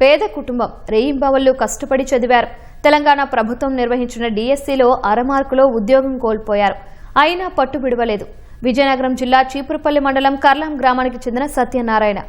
పేద కుటుంబం రేయింబవళ్లు కష్టపడి చదివారు. తెలంగాణ ప్రభుత్వం నిర్వహించిన డిఎస్సిలో అరమార్కులో ఉద్యోగం కోల్పోయారు. అయినా పట్టు విడవలేదు. విజయనగరం జిల్లా చీపురుపల్లి మండలం కర్లాం గ్రామానికి చెందిన సత్యనారాయణ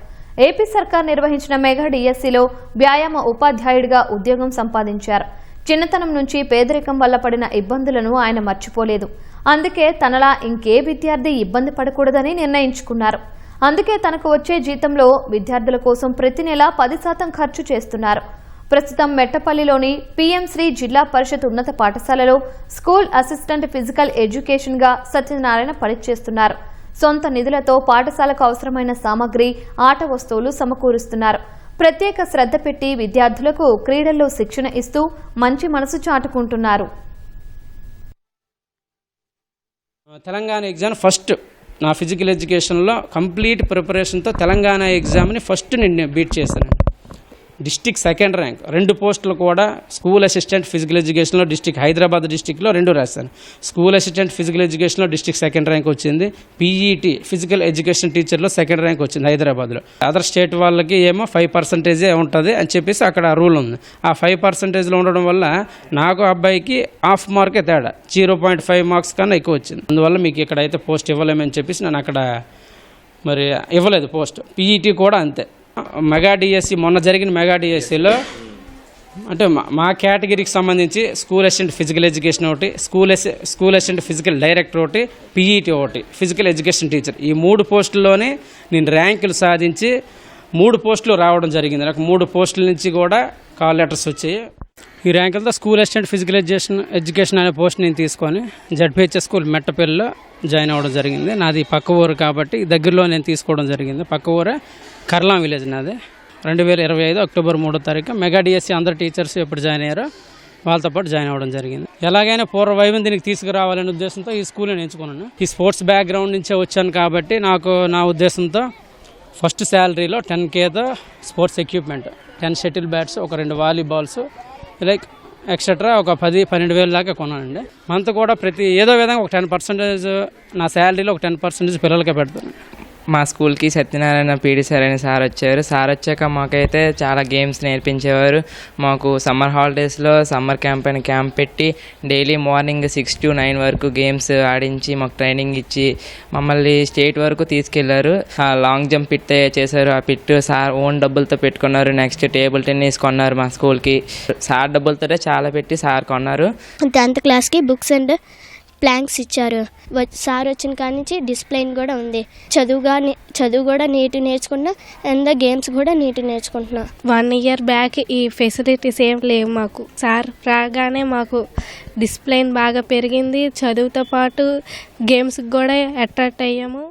ఏపీ సర్కార్ నిర్వహించిన మెగా డిఎస్సిలో వ్యాయామ ఉపాధ్యాయుడిగా ఉద్యోగం సంపాదించారు. చిన్నతనం నుంచి పేదరికం వల్ల పడిన ఇబ్బందులను ఆయన మర్చిపోలేదు. అందుకే తనలా ఇంకే విద్యార్థి ఇబ్బంది పడకూడదని నిర్ణయించుకున్నారు. అందుకే తనకు వచ్చే జీతంలో విద్యార్థుల కోసం ప్రతి నెల 10% ఖర్చు చేస్తున్నారు. ప్రస్తుతం మెట్టపల్లిలోని పీఎం శ్రీ జిల్లా పరిషత్ ఉన్నత పాఠశాలలో స్కూల్ అసిస్టెంట్ ఫిజికల్ ఎడ్యుకేషన్ గా సత్యనారాయణ పనిచేస్తున్నారు. సొంత నిధులతో పాఠశాలకు అవసరమైన సామగ్రి, ఆట వస్తువులు సమకూరుస్తున్నారు. ప్రత్యేక శ్రద్ధ పెట్టి విద్యార్థులకు క్రీడల్లో శిక్షణ ఇస్తూ మంచి మనసు చాటుకుంటున్నారు. తెలంగాణ ఎగ్జామ్ ఫస్ట్ నా ఫిజికల్ ఎడ్యుకేషన్లో కంప్లీట్ ప్రిపరేషన్తో తెలంగాణ ఎగ్జామ్ని ఫస్ట్ నేను బీట్ చేశాను. డిస్టిక్ సెకండ్ ర్యాంక్ 2 పోస్టులు కూడా స్కూల్ అసిస్టెంట్ ఫిజికల్ ఎడ్యుకేషన్లో డిస్టిక్ హైదరాబాద్ డిస్టిక్లో 2 రాశాను. స్కూల్ అసిస్టెంట్ ఫిజికల్ ఎడ్యుకేషన్లో డిస్టిక్ సెకండ్ ర్యాంక్ వచ్చింది. పీఈటీ ఫిజికల్ ఎడ్యుకేషన్ టీచర్లో సెకండ్ ర్యాంక్ వచ్చింది హైదరాబాద్లో. అదర్ స్టేట్ వాళ్ళకి ఏమో 5% ఉంటుంది అని చెప్పేసి అక్కడ రూల్ ఉంది. ఆ 5%లో ఉండడం వల్ల నాకు అబ్బాయికి హాఫ్ మార్కే తేడా, 0.5 మార్క్స్ కన్నా ఎక్కువ వచ్చింది. అందువల్ల మీకు ఇక్కడైతే పోస్ట్ ఇవ్వలేమని చెప్పేసి నేను అక్కడ మరి ఇవ్వలేదు పోస్ట్. పీఈటీ కూడా అంతే. మెగా డిఎస్సి మొన్న జరిగిన మెగా డిఎస్సిలో అంటే మా కేటగిరీకి సంబంధించి స్కూల్ అసిస్టెంట్ ఫిజికల్ ఎడ్యుకేషన్ ఒకటి, స్కూల్ అసిస్టెంట్ ఫిజికల్ డైరెక్టర్ ఒకటి, పీఈటీ ఒకటి, ఫిజికల్ ఎడ్యుకేషన్ టీచర్, ఈ 3 పోస్టుల్లోనే నేను ర్యాంకులు సాధించి 3 పోస్టులు రావడం జరిగింది. నాకు 3 పోస్టుల నుంచి కూడా కాల్ లెటర్స్ వచ్చాయి. ఈ ర్యాంకులతో స్కూల్ అసిస్టెంట్ ఫిజికల్ ఎడ్యుకేషన్ అనే పోస్ట్ నేను తీసుకొని జడ్పిహెచ్ఎస్ స్కూల్ మెట్టపల్లిలో జాయిన్ అవ్వడం జరిగింది. నాది పక్క ఊరు కాబట్టి దగ్గరలో నేను తీసుకోవడం జరిగింది. పక్క ఊరే కర్లాం విలేజ్ నాది. 2025 అక్టోబర్ 3వ తారీఖు మెగా డిఎస్సి అందరు టీచర్స్ ఎప్పుడు జాయిన్ అయ్యారో వాళ్ళతో పాటు జాయిన్ అవ్వడం జరిగింది. ఎలాగైనా పూర్వ వైభవం దీనికి తీసుకురావాలనే ఉద్దేశంతో ఈ స్కూల్ని ఎంచుకున్నాను. ఈ స్పోర్ట్స్ బ్యాక్గ్రౌండ్ నుంచే వచ్చాను కాబట్టి నాకు నా ఉద్దేశంతో ఫస్ట్ శాలరీలో 10Kతో స్పోర్ట్స్ ఎక్విప్మెంట్, 10 షటిల్ బ్యాట్స్, ఒక 2 వాలీబాల్స్, లైక్ ఎక్సెట్రా ఒక 10-12 వేల దాకా కొన్నానండి. మంత్ కూడా ప్రతి ఏదో విధంగా ఒక 10% నా శాలరీలో ఒక 10% పిల్లలకే పెడతాను. మా స్కూల్కి సత్యనారాయణ పీడి సార్ అనే సార్ వచ్చారు. సార్ వచ్చాక మాకైతే చాలా గేమ్స్ నేర్పించేవారు. మాకు సమ్మర్ హాలిడేస్లో సమ్మర్ క్యాంప్ అని క్యాంప్ పెట్టి డైలీ మార్నింగ్ 6 to 9 వరకు గేమ్స్ ఆడించి మాకు ట్రైనింగ్ ఇచ్చి మమ్మల్ని స్టేట్ వరకు తీసుకెళ్లారు. లాంగ్ జంప్ పిట్ చేశారు. ఆ పిట్ సార్ ఓన్ డబ్బులతో పెట్టుకున్నారు. నెక్స్ట్ టేబుల్ టెన్నిస్ కొన్నారు మా స్కూల్కి. సార్ డబ్బులతోనే చాలా పెట్టి సార్ కొన్నారు. 10th క్లాస్కి బుక్స్ అండ్ ప్లాంక్స్ ఇచ్చారు. సార్ వచ్చిన కాడి నుంచి డిసిప్లైన్ కూడా ఉంది. చదువు కూడా నీట్ నేర్చుకున్నా అండ్ గేమ్స్ కూడా నీట్ నేర్చుకుంటున్నా. 1 year బ్యాక్ ఈ ఫెసిలిటీస్ ఏం లేవు మాకు. సార్ రాగానే మాకు డిసిప్లైన్ బాగా పెరిగింది. చదువుతో పాటు గేమ్స్కి కూడా అట్రాక్ట్ అయ్యాము.